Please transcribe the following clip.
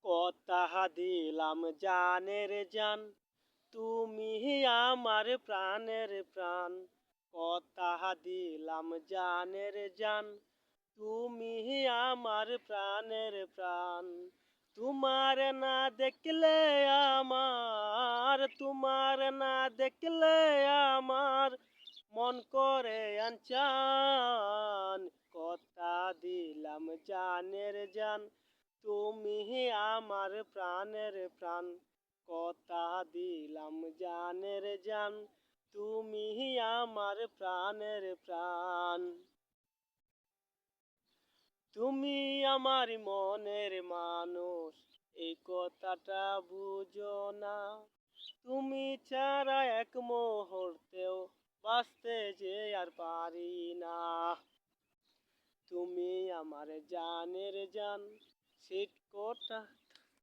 কথা দিলাম জানের জান, তুমি আমার প্রাণের প্রাণ। কথা দিলাম জানের জান, তুমি আমার প্রাণের প্রাণ। তোমার না দেখলে তোমার না দেখলে আমার মন করে আনচান। কথা দিলাম জানের জান, তুমি আমার প্রাণের প্রাণ। কথা দিলাম জানের জান, তুমি আমার প্রাণের প্রাণ। তুমি আমার মনের মানুষ, এই কথাটা বুঝো না। তুমি ছাড়া এক মুহূর্তেও বাঁচতে যে আর পারি না। তুমি আমার জানের জান, সিট কোটা